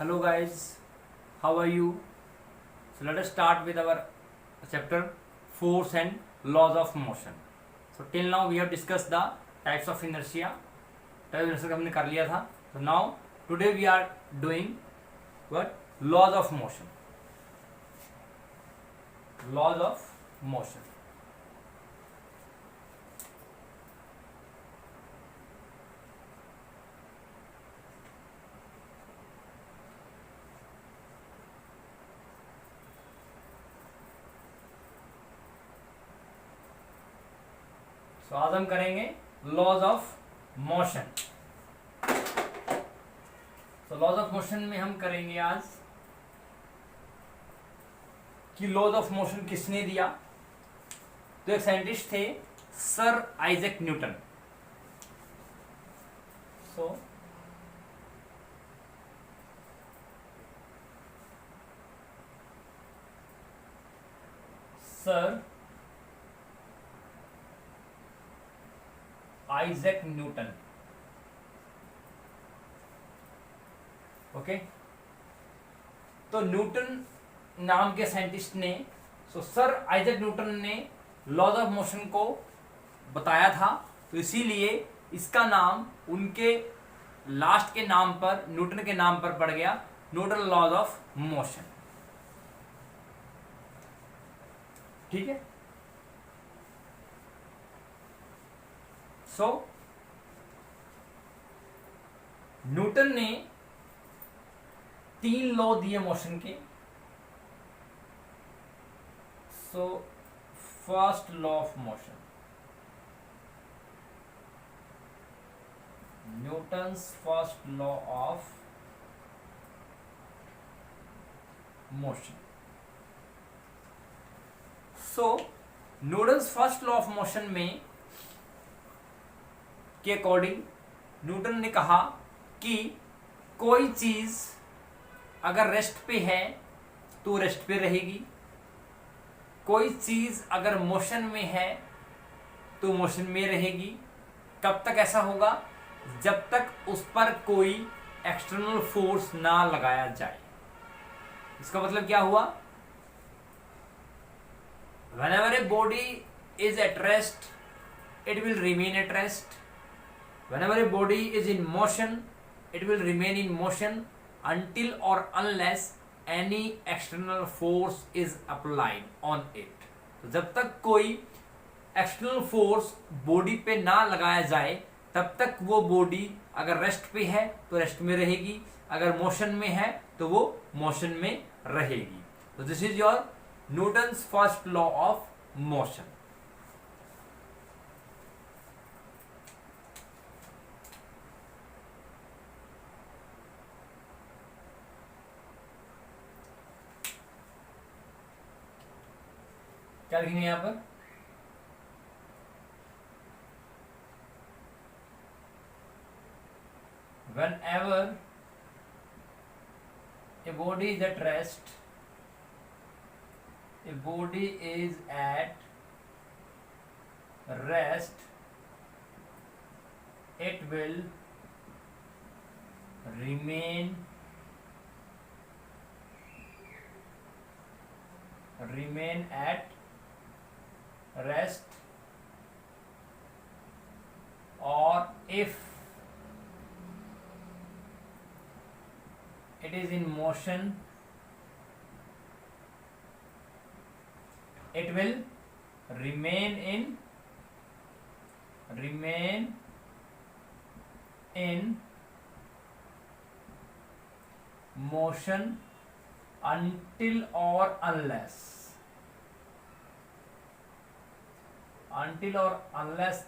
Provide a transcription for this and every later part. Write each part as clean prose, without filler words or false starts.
Hello guys, how are you? So let us start with our chapter force and laws of motion. So till now we have discussed the types of inertia. Type of inertia हमने कर लिया था. So now today we are doing what? Laws of motion. Laws of motion. तो आज हम करेंगे laws of motion. तो laws of motion में हम करेंगे आज कि लॉज ऑफ मोशन किसने दिया. तो एक साइंटिस्ट थे sir Isaac Newton. So sir Isaac Newton. Okay. तो न्यूटन नाम के साइंटिस्ट ने सर आइजैक न्यूटन ने लॉज ऑफ मोशन को बताया था. तो इसीलिए इसका नाम उनके लास्ट के नाम पर, न्यूटन के नाम पर पड़ गया, न्यूटन लॉज ऑफ मोशन. ठीक है. न्यूटन ने 3 लॉ दिए मोशन के. First law of motion, Newton's first law of motion. Newton's first law of motion में के अकॉर्डिंग न्यूटन ने कहा कि कोई चीज अगर रेस्ट पे है तो रेस्ट पे रहेगी, कोई चीज अगर मोशन में है तो मोशन में रहेगी. कब तक ऐसा होगा? जब तक उस पर कोई एक्सटर्नल फोर्स ना लगाया जाए. इसका मतलब क्या हुआ? whenever a body is at rest it will remain at rest. Whenever a body is in motion, it will remain in motion until or unless any external force is applied on it. तो जब तक कोई external force body पे ना लगाया जाए तब तक वो बॉडी अगर रेस्ट पे है तो रेस्ट में रहेगी, अगर मोशन में है तो वो मोशन में रहेगी. तो this is your Newton's first law of motion. क्या लिखेंगे यहां पर? Whenever a body is at rest, a body is at rest, it will remain at rest, or if it is in motion it will remain in motion until or unless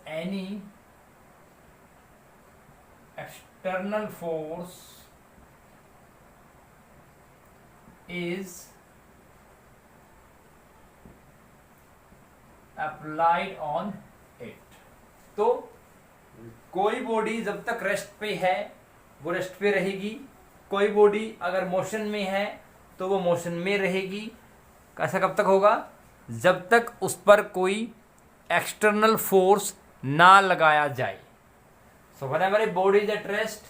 any external force is applied on it. तो कोई body जब तक rest पे है वो rest पे रहेगी, कोई बॉडी अगर मोशन में है तो वो मोशन में रहेगी. ऐसा कब तक होगा? जब तक उस पर कोई एक्सटर्नल फोर्स ना लगाया जाए. So whenever a body is at rest,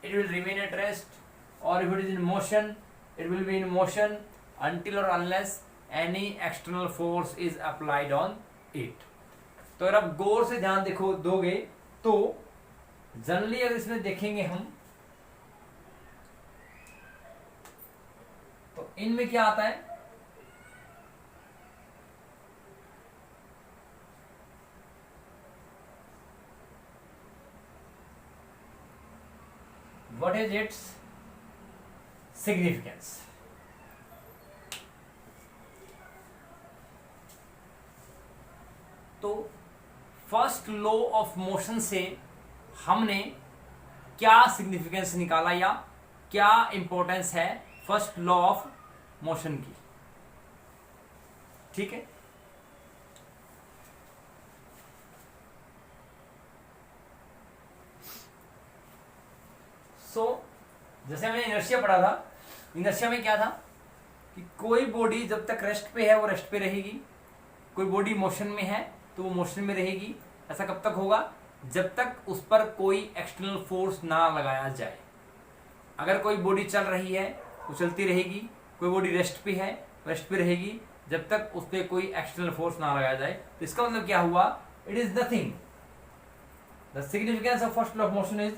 it will remain at rest, or if it is in motion it will be in motion until or unless any external force is applied on it. तो अगर आप गौर से ध्यान दोगे तो generally अगर इसमें देखेंगे हम तो इनमें क्या आता है, what is its significance? तो फर्स्ट लॉ ऑफ मोशन से हमने क्या सिग्निफिकेंस निकाला या क्या इंपॉर्टेंस है फर्स्ट लॉ ऑफ मोशन की, ठीक है। जैसे हमने इनर्शिया पढ़ा था, इनर्शिया में क्या था कि कोई बॉडी जब तक रेस्ट पे है वो रेस्ट पे रहेगी, कोई बॉडी मोशन में है तो वो मोशन में रहेगी। ऐसा कब तक होगा? जब तक उस पर कोई एक्सटर्नल फोर्स ना लगाया जाए। अगर कोई बॉडी चल रही है वो चलती रहेगी, कोई बॉडी रेस्ट पे है रेस्ट पे रहेगी जब तक उस पर कोई एक्सटर्नल फोर्स ना लगाया जाए। तो इसका मतलब क्या हुआ? It is nothing, the significance of first law of motion is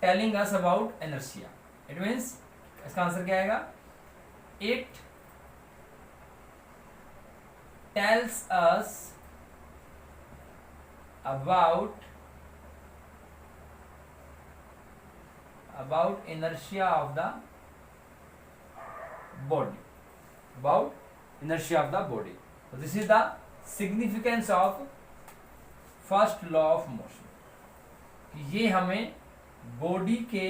telling us about inertia. It means इसका आंसर क्या आएगा? It tells us about inertia of the body, about inertia of the body. So this is the significance of first law of motion। ये हमें body के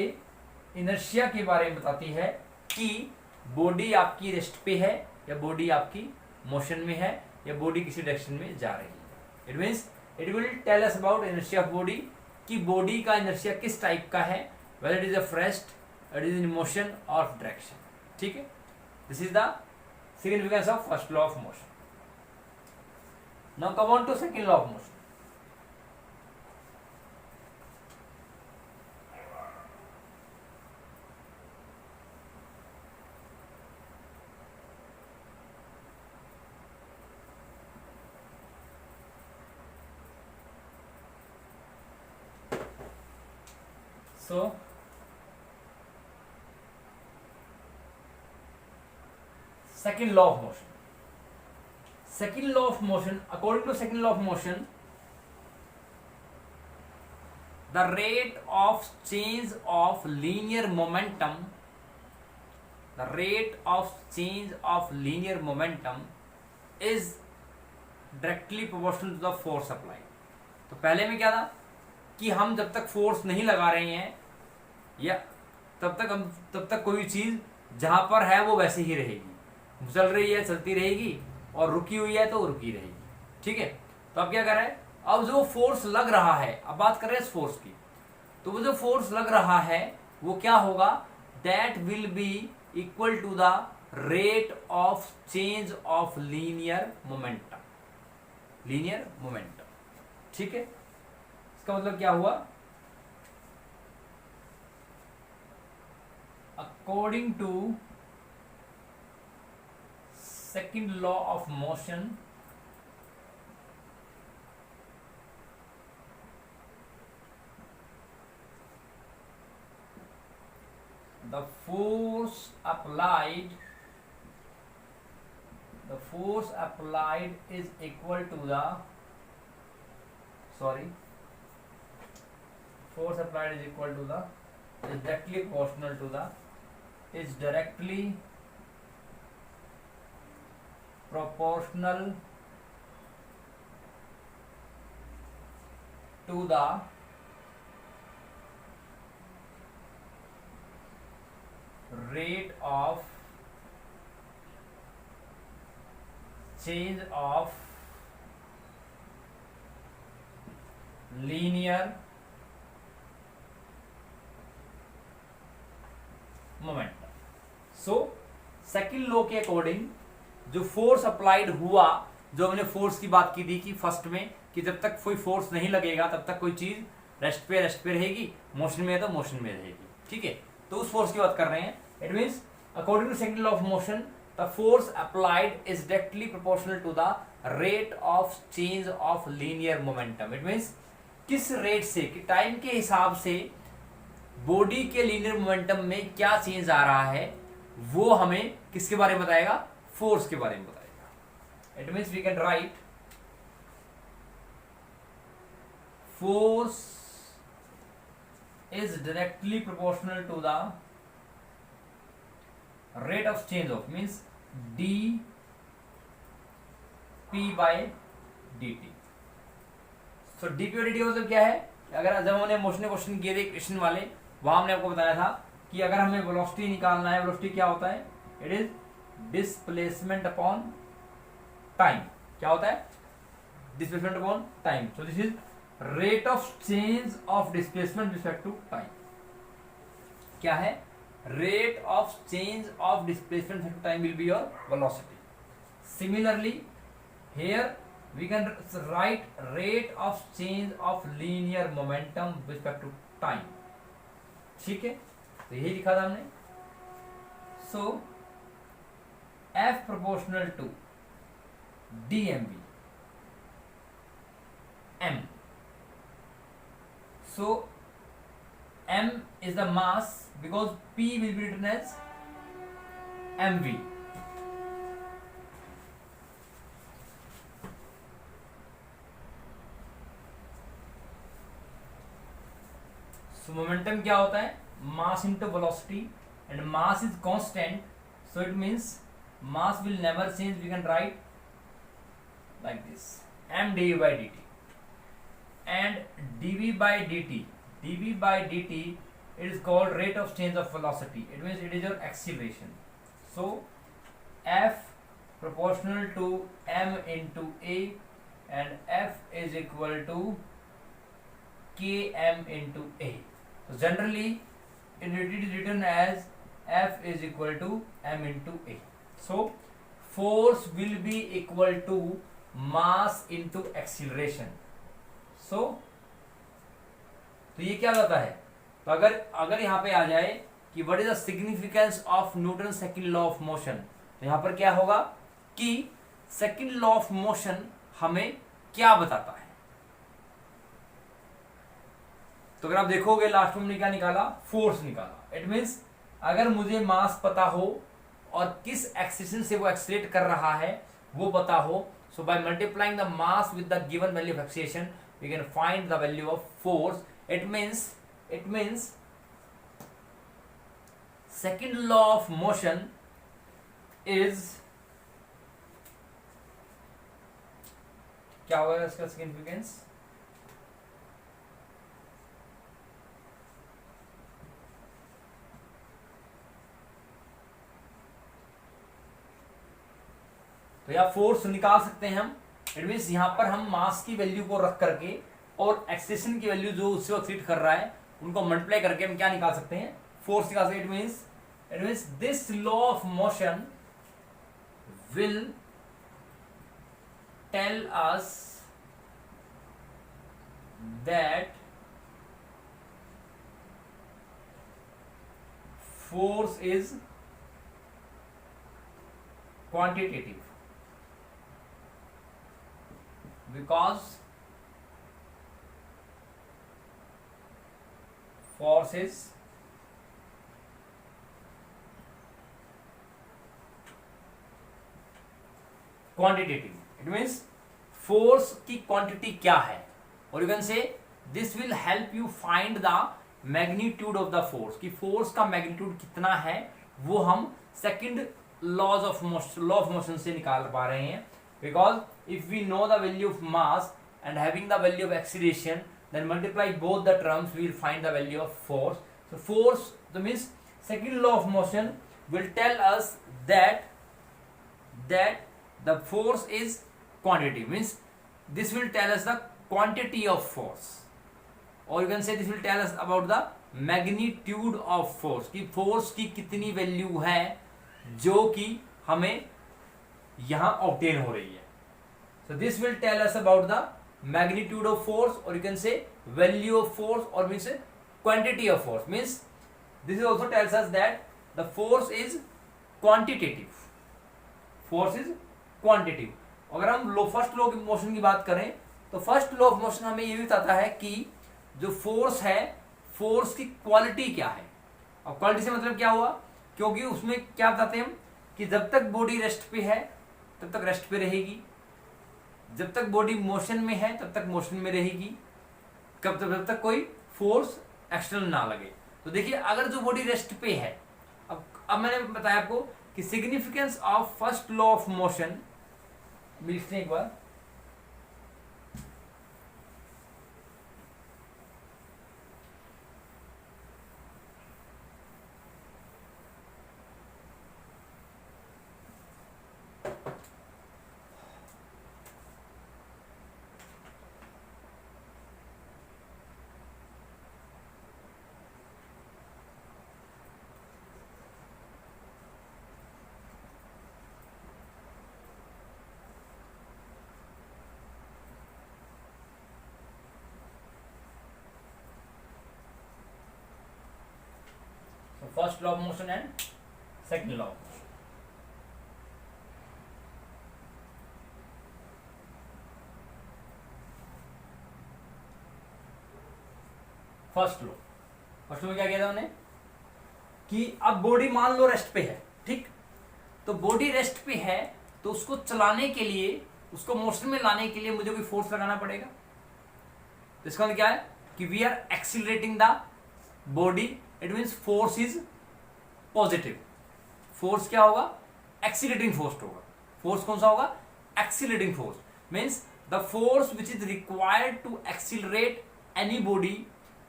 inertia के बारे में बताती है कि बॉडी आपकी रेस्ट पे है या बॉडी आपकी मोशन में है या बॉडी किसी डायरेक्शन में जा रही है। It means it will tell us about inertia of body, कि बॉडी का इनर्शिया किस टाइप का है, whether it is a rest, it is in motion और डायरेक्शन, ठीक है। This is the significance of first law of motion. Now come on to second law of motion. So second law of motion. Second law of motion, according to second law of motion, the rate of change of linear momentum, the rate of change of linear momentum is directly proportional to the force applied। तो पहले में क्या था कि हम जब तक force नहीं लगा रहे हैं या तब तक कोई चीज जहां पर है वो वैसे ही रहेगी, चल रही है चलती रहेगी और रुकी हुई है तो रुकी रहेगी, ठीक है। तो अब क्या कर रहे हैं? अब जो फोर्स लग रहा है, अब बात कर रहे हैं इस फोर्स की, तो वो जो फोर्स लग रहा है वो क्या होगा? That will be equal to the rate of change of linear momentum, ठीक है। इसका मतलब क्या हुआ? According to second law of motion, the force applied is equal to the force applied is equal to the is directly proportional to the is directly proportional to the rate of change of linear momentum. So second law के according जो force applied हुआ, जो हमने force की बात की थी कि फर्स्ट में कि जब तक कोई फोर्स नहीं लगेगा तब तक कोई चीज रेस्ट पे रहेगी, मोशन में है तो मोशन में रहेगी, ठीक है। तो उस फोर्स की बात कर रहे हैं It means according to second law of motion, the force applied is directly proportional to the rate of change of linear momentum. It means किस रेट से, कि टाइम के हिसाब से बॉडी के लीनियर मोमेंटम में क्या चेंज आ रहा है, वो हमें किसके बारे में बताएगा, फोर्स के बारे में बताएगा. It means we can write force is directly proportional to the rate of change of, means dp by dt. so dp by dt मतलब क्या है, अगर जब हमने मोशन क्वेश्चन किए थे क्वेश्चन वाले, वहां हमने आपको बताया था कि अगर हमें वेलोसिटी निकालना है, वेलोसिटी क्या होता है, it is displacement upon time. क्या होता है, displacement upon time. So this is rate of change of displacement respect to time. क्या है, rate of change of displacement respect to time will be your velocity. Similarly here we can write rate of change of linear momentum respect to time. ठीक है, तो यही लिखा था हमने. So F proportional to D M B M. So m is the mass because p will be written as mv. So momentum क्या होता है, mass into velocity, and mass is constant, so it means mass will never change. We can write like this, m dv by dt. And dv by dt, dv by dt, it is called rate of change of velocity. It means it is your acceleration. So f proportional to m into a, and f is equal to km into a. So generally it is written as f is equal to m into a. So force will be equal to mass into acceleration. तो ये क्या होता है, तो अगर यहां पे आ जाए कि what is the significance of Newton second law of motion, तो यहां पर क्या होगा कि सेकंड लॉ ऑफ मोशन हमें क्या बताता है. तो अगर आप देखोगे लास्ट में हमने क्या निकाला, फोर्स निकाला. इट मींस अगर मुझे मास पता हो और किस एक्सीलरेशन से वो एक्सीलरेट कर रहा है वो पता हो, so by multiplying the mass with the given value of acceleration we can find the value of force. It means second law of motion is, क्या होगा इसका सिग्निफिकेंस, तो या फोर्स निकाल सकते हैं हम. इट मीन्स यहां पर हम मास की वैल्यू को रख करके और एक्सेशन की वैल्यू जो उससे एक्सीड कर रहा है उनको मल्टीप्लाई करके हम क्या निकाल सकते हैं, फोर्स निकाल सकते हैं. It means this law of motion will tell us that force is quantitative, because force is quantitative. It means force की quantity क्या है, और you can say this will help you find the magnitude of the force, कि force का magnitude कितना है वो हम second law of motion से निकाल पा रहे हैं. Because if we know the value of mass and having the value of acceleration, then multiply both the terms, we will find the value of force. So force, that means second law of motion will tell us that the force is quantity, means this will tell us the quantity of force, or you can say this will tell us about the magnitude of force, कि force की कितनी value है जो कि हमें यहां obtain हो रही है. So this will tell us about the magnitude of force, or you can say value of force, or means quantity of force. Means this also tells us that the force is quantitative, force is quantitative. अगर हम first law of motion की बात करें तो first law of motion हमें ये भी बताता है कि जो फोर्स है, फोर्स की क्वालिटी क्या है। अब क्वालिटी से मतलब क्या हुआ, क्योंकि उसमें क्या बताते हैं हम कि जब तक बॉडी रेस्ट पे है तब तक रेस्ट पे रहेगी, जब तक बॉडी मोशन में है तब तक मोशन में रहेगी, जब तक कोई फोर्स एक्सटर्नल ना लगे। तो देखिए अगर जो बॉडी रेस्ट पे है, अब मैंने बताया आपको कि significance of first law of motion, लिखते हैं एक बार। First law of motion and second law of motion. First law में क्या किया था उन्होंने कि अब बॉडी मान लो रेस्ट पे है, ठीक, तो बॉडी रेस्ट पे है तो उसको चलाने के लिए, उसको मोशन में लाने के लिए मुझे कोई फोर्स लगाना पड़ेगा। तो इसका मतलब क्या है कि we are accelerating the body, it means force is positive. Force क्या होगा, एक्सीलरेटिंग फोर्स होगा। फोर्स कौन सा होगा, accelerating force, means the force which is required to accelerate any body,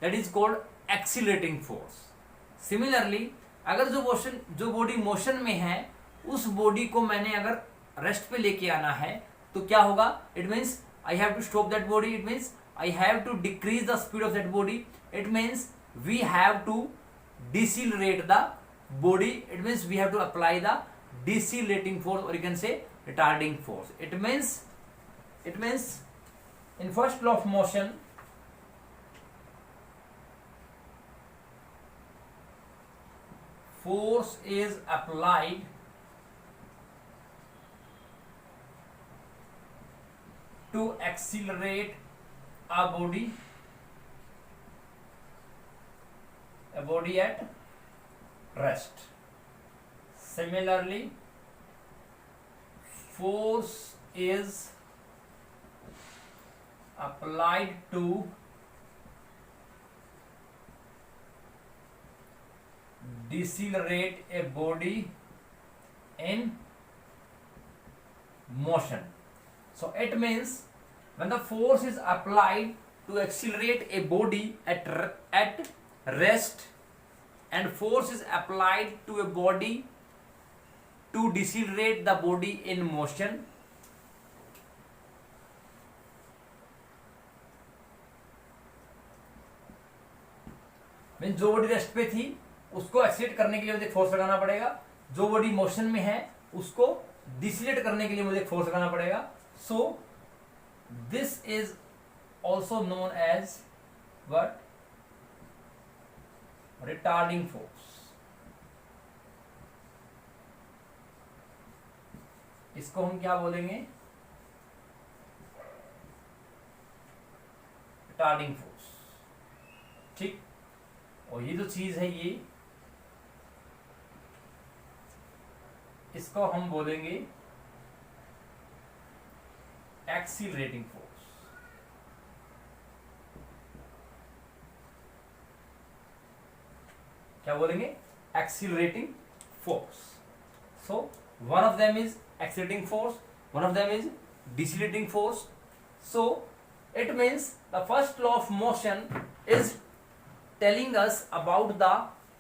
that is called accelerating force. Similarly अगर जो body motion में है उस बॉडी को मैंने अगर रेस्ट पे लेके आना है तो क्या होगा, it means I have to stop that body, it means I have to decrease the speed of that body, it means we have to decelerate the body, it means we have to apply the decelerating force, or you can say retarding force. It means in first law of motion force is applied to accelerate a body at rest. Similarly, force is applied to decelerate a body in motion. So it means when the force is applied to accelerate a body at rest and force is applied to a body to decelerate the body in motion, mean जो body rest पे थी उसको accelerate करने के लिए मुझे force लगाना पड़ेगा, जो बॉडी मोशन में है उसको डिसीलेट करने के लिए मुझे फोर्स लगाना पड़ेगा। So this is also known as what, retarding force. इसको हम क्या बोलेंगे, रिटार्डिंग फोर्स, ठीक। और ये जो चीज है ये, इसको हम बोलेंगे एक्सीलरेटिंग फोर्स। क्या बोलेंगे, accelerating force. So one of them is accelerating force, one of them is decelerating force. So it means the first law of motion is telling us about the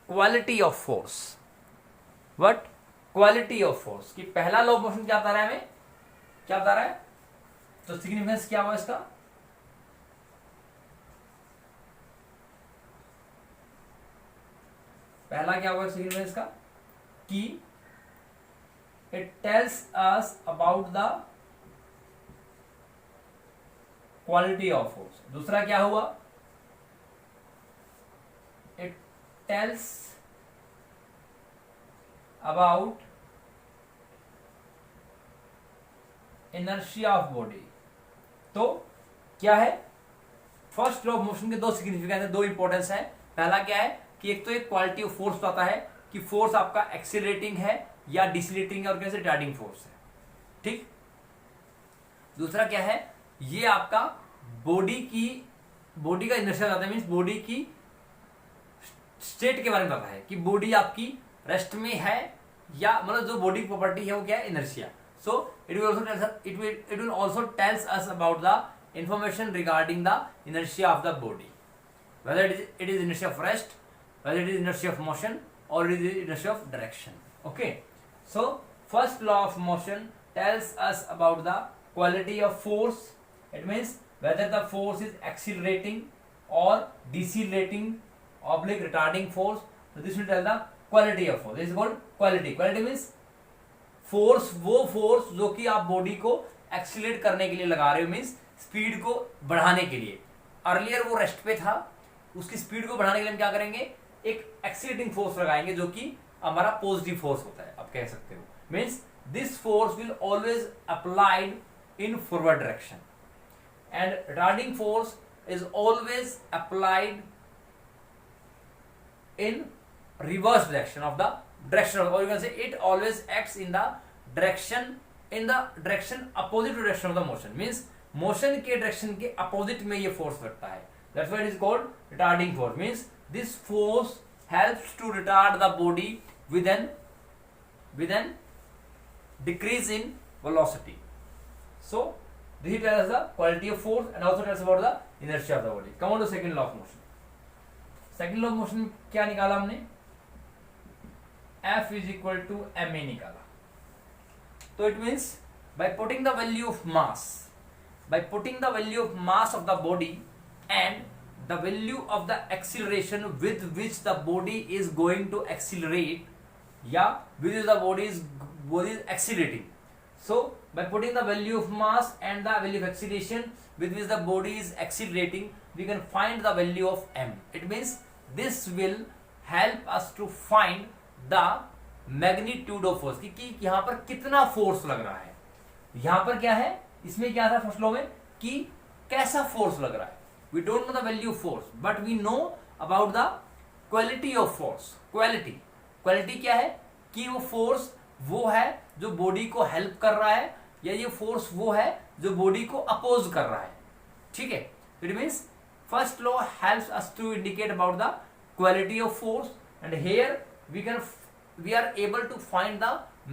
quality of force. What? Quality of force. कि पहला law of motion क्या बता रहा है हमें, क्या बता रहा है, तो सिग्निफिकेंस क्या हुआ इसका, पहला क्या हुआ सिग्निफिकेंस का कि it tells us about the quality of force. दूसरा क्या हुआ, it tells about inertia of body. तो क्या है, फर्स्ट लॉ ऑफ मोशन के दो सिग्निफिकेंस है, दो इंपॉर्टेंस है. पहला क्या है कि एक तो एक क्वालिटी ऑफ फोर्स बताता है कि फोर्स आपका एक्सीलरेटिंग है या डिसलेटिंग है और कैसे रिटार्डिंग फोर्स है. ठीक. दूसरा क्या है, ये आपका बॉडी का इनर्शिया बताता है, मींस बॉडी की स्टेट के बारे में बताता है कि बॉडी आपकी रेस्ट में है या मतलब जो बॉडी प्रॉपर्टी है वो क्या है, inertia. So it will also tells us about the information regarding the inertia of the body, whether it is inertia of rest, whether it is inertia of motion, or it is inertia of direction. Okay, so first law of motion tells us about the quality of force. It means whether the force is accelerating or decelerating oblique retarding force. So this will tell the quality of force. This is called quality. Quality means force, वो force जो कि आप body को accelerate करने के लिए लगा रहे हो, मीन्स स्पीड को बढ़ाने के लिए. अर्लियर वो रेस्ट पे था, उसकी स्पीड को बढ़ाने के लिए हम क्या करेंगे, एक एक्सीलरेटिंग फोर्स लगाएंगे जो कि हमारा पॉजिटिव फोर्स होता है, आप कह सकते हो. Means this force will always applied in forward direction and retarding force is always applied in reverse direction of the direction of, और you can say it always acts in the direction opposite to direction of the motion. Means motion के direction के opposite में ये force लगता है. That's why it is called retarding force. Means this force helps to retard the body with an decrease in velocity. So this tells us the quality of force and also tells about the inertia of the body. Come on to second law of motion. Second law of motion क्या निकाला हमने, F is equal to ma निकाला. तो it means by putting the value of mass of the body and the value of the acceleration with which the body is going to accelerate, with which the body is accelerating. So by putting the value of mass and the value of acceleration with which the body is accelerating, we can find the value of m. It means this will help us to find the magnitude of force, कि यहाँ पर कितना force लग रहा है. यहाँ पर क्या है, इसमें क्या था फर्स्ट लॉ में कि कैसा फोर्स लग रहा है. We don't know the value of force, but we know about the quality of force. Quality क्या है कि वो फोर्स वो है जो बॉडी को हेल्प कर रहा है या ये फोर्स वो है जो बॉडी को अपोज कर रहा है. ठीक है. It means first law helps us to indicate about the quality of force and here we are able to find the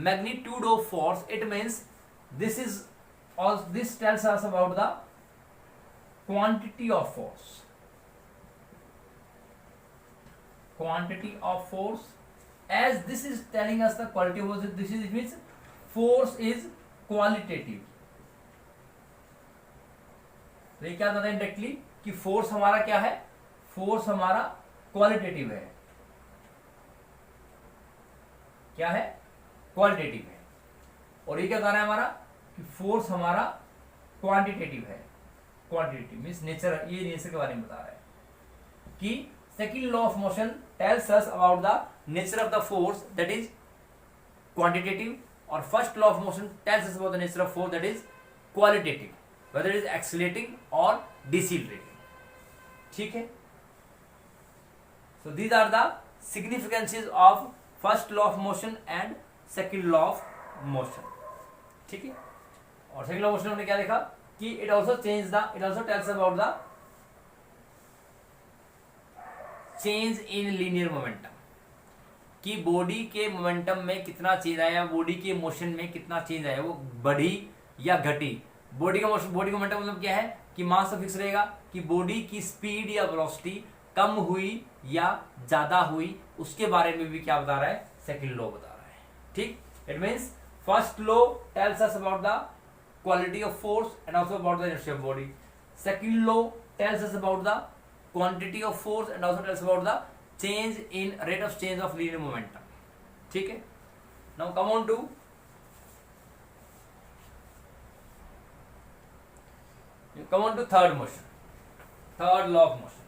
magnitude of force. It means this tells us about the quantity of force. As this is telling us the quality of force, it means force is qualitative. तो ये क्या बताता है directly कि force हमारा क्या है, force हमारा क्वालिटेटिव है. क्या है, क्वालिटेटिव है. और ये क्या बता रहा है हमारा कि फोर्स हमारा क्वांटिटेटिव है. क्वांटिटेटिव मीन्स नेचर, ये नेचर के बारे में बता रहा है कि second law of motion tells us about the nature of the force that is quantitative, और first law of motion tells us about the nature of force that is qualitative, whether is accelerating और decelerating. ठीक है. So these are the significances of first law of motion and second law of motion. ठीक है. और second law of motion हमने क्या देखा कि it also tells about the change in linear momentum, कि बॉडी के मोमेंटम में कितना चेंज आया, बॉडी के मोशन में कितना चेंज आया, वो बढ़ी या घटी. बॉडी का मोमेंटम मतलब क्या है कि मास फिक्स रहेगा, कि बॉडी की स्पीड या वेलोसिटी कम हुई या ज्यादा हुई, उसके बारे में भी क्या बता रहा है, सेकंड लॉ बता रहा है. ठीक. It means first law tales us about the quality of force and also about the inertia of body. Second law tells us about the quantity of force and also tells about the change in rate of change of linear momentum. ठीक है. Now come on to third motion, third law of motion.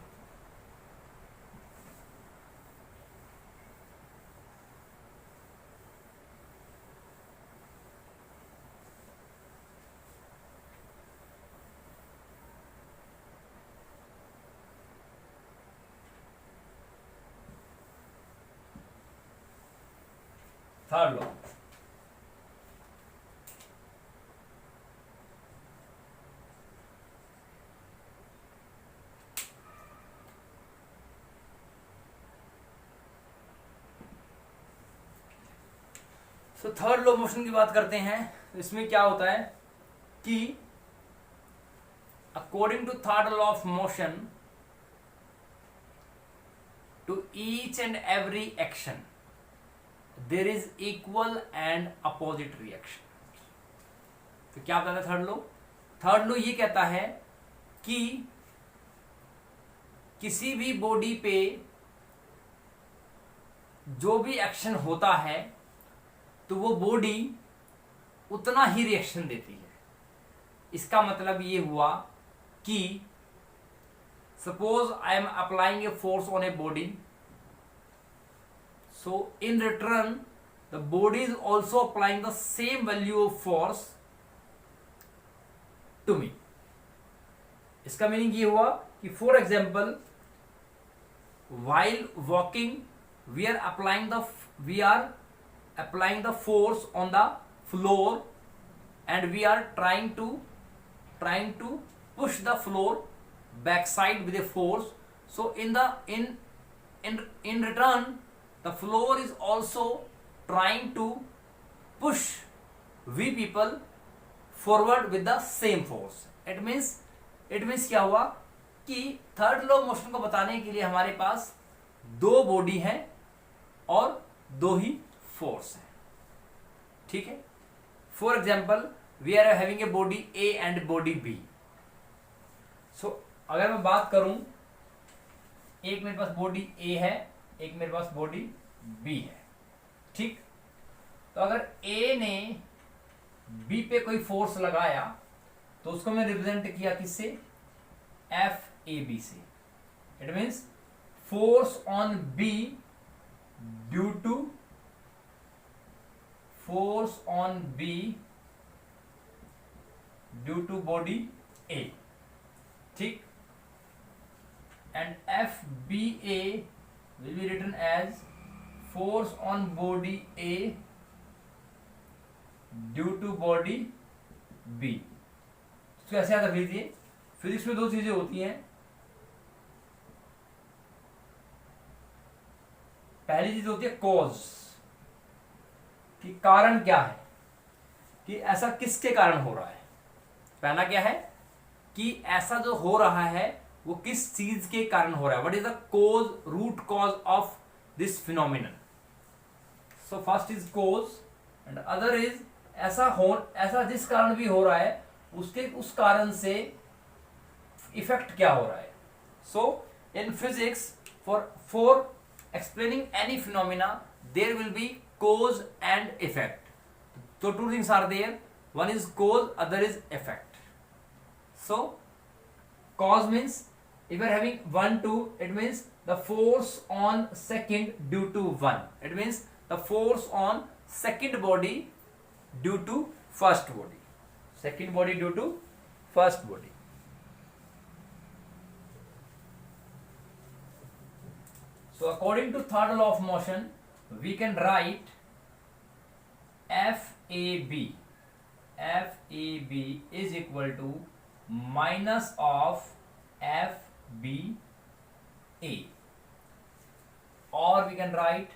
Third law, तो third law motion की बात करते हैं। इसमें क्या होता है कि according to third law of motion, to each and every action there is equal and opposite reaction. तो क्या बताता है थर्ड लॉ? थर्ड लॉ ये कहता है कि किसी भी बॉडी पे जो भी एक्शन होता है तो वो बॉडी उतना ही रिएक्शन देती है। इसका मतलब ये हुआ कि suppose I am applying a force on a body, so in return the body is also applying the same value of force to me. इसका मीनिंग ये हुआ कि for example while walking we are applying the force on the floor and we are trying to push the floor backside with a force. So in return the floor is also trying to push we people forward with the same force. It means क्या हुआ कि third law motion को बताने के लिए हमारे पास दो body हैं और दो ही फोर्स हैं। ठीक है, for example we are having a body A and body B. So अगर मैं बात करूं, एक मेरे पास बॉडी ए है, एक मेरे पास बॉडी बी है। ठीक, तो अगर ए ने बी पे कोई फोर्स लगाया तो उसको मैं रिप्रेजेंट किया किससे? एफ ए बी से। It means force on B due to body A. ठीक, and F B A will be written as force on body A due to body B. तो ऐसे याद रख लीजिए, फिजिक्स में दो चीजें होती हैं। पहली चीज होती है कॉज, कि कारण क्या है, कि ऐसा किसके कारण हो रहा है। पहला क्या है कि ऐसा जो हो रहा है वो किस चीज के कारण हो रहा है। What is the cause, root cause of this phenomenon. So first is cause and other is ऐसा जिस कारण भी हो रहा है उसके उस कारण से इफेक्ट क्या हो रहा है। So in physics for explaining any phenomena there will be cause and effect. So two things are there, one is cause, other is effect. So cause means if you are having 1 2, it means the force on second due to 1. It means the force on second body due to first body, second body due to first body. So according to third law of motion, we can write FAB is equal to minus of FBA, or we can write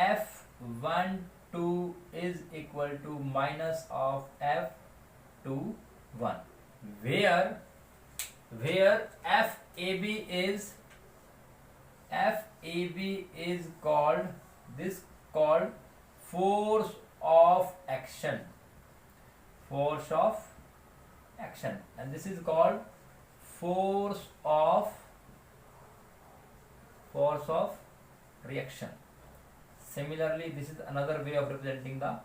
F12 is equal to minus of F21, where FAB is called force of action, and this is called force of reaction. Similarly, this is another way of representing the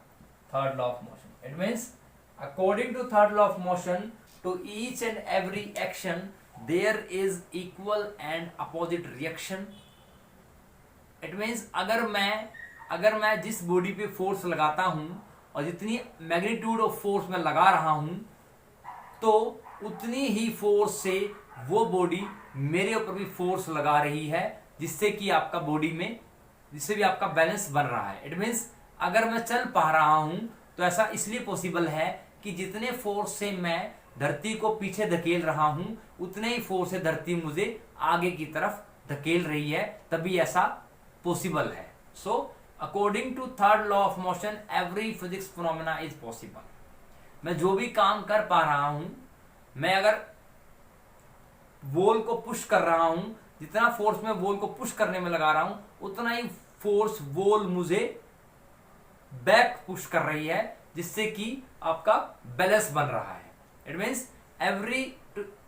third law of motion. It means according to third law of motion, to each and every action there is equal and opposite reaction. It means अगर मैं जिस body पे force लगाता हूं और जितनी magnitude of force मैं लगा रहा हूं तो उतनी ही फोर्स से वो बॉडी मेरे ऊपर भी फोर्स लगा रही है, जिससे कि आपका बॉडी में जिससे भी आपका बैलेंस बन रहा है। इट मीन्स अगर मैं चल पा रहा हूं तो ऐसा इसलिए पॉसिबल है कि जितने फोर्स से मैं धरती को पीछे धकेल रहा हूं उतने ही फोर्स से धरती मुझे आगे की तरफ धकेल रही है, तभी ऐसा पॉसिबल है। So according to third law of motion every physics phenomena is possible. मैं जो भी काम कर पा रहा हूं, मैं अगर वॉल को पुश कर रहा हूं, जितना फोर्स मैं वॉल को पुश करने में लगा रहा हूं उतना ही फोर्स वॉल मुझे बैक पुश कर रही है, जिससे कि आपका बैलेंस बन रहा है। इट मीन्स एवरी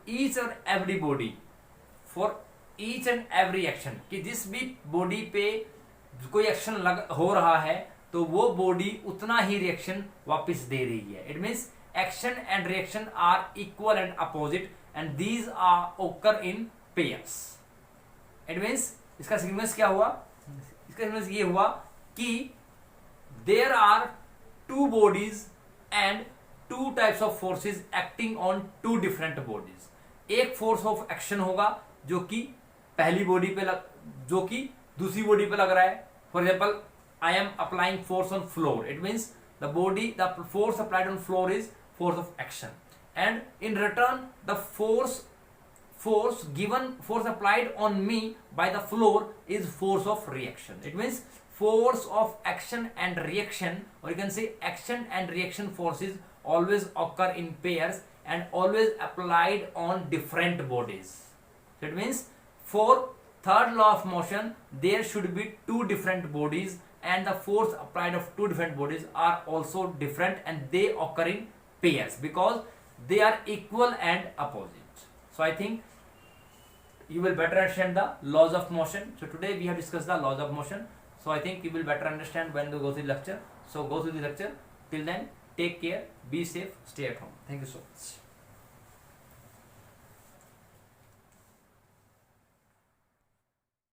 ईच और every body for each and every action, कि जिस भी बॉडी पे कोई एक्शन हो रहा है तो वो बॉडी उतना ही रिएक्शन वापस दे रही है। It means action and reaction are equal and opposite and these are occur in pairs. It means इसका सिग्निफिकेंस क्या हुआ? इसका सिग्निफिकेंस ये हुआ कि there are two bodies and two types of forces acting on two different bodies. एक force of action होगा जो कि पहली बॉडी पे जो कि दूसरी बॉडी पे लग रहा है। For example, I am applying force on floor, it means the force applied on floor is force of action, and in return the force applied on me by the floor is force of reaction. It means force of action and reaction, or you can say action and reaction forces always occur in pairs and always applied on different bodies. So it means for third law of motion there should be two different bodies and the force applied of two different bodies are also different and they occur in pairs because they are equal and opposite. So I think you will better understand the laws of motion. So today we have discussed the laws of motion. So I think you will better understand when you go through the lecture. So go through the lecture. Till then, take care, be safe, stay at home. Thank you so much.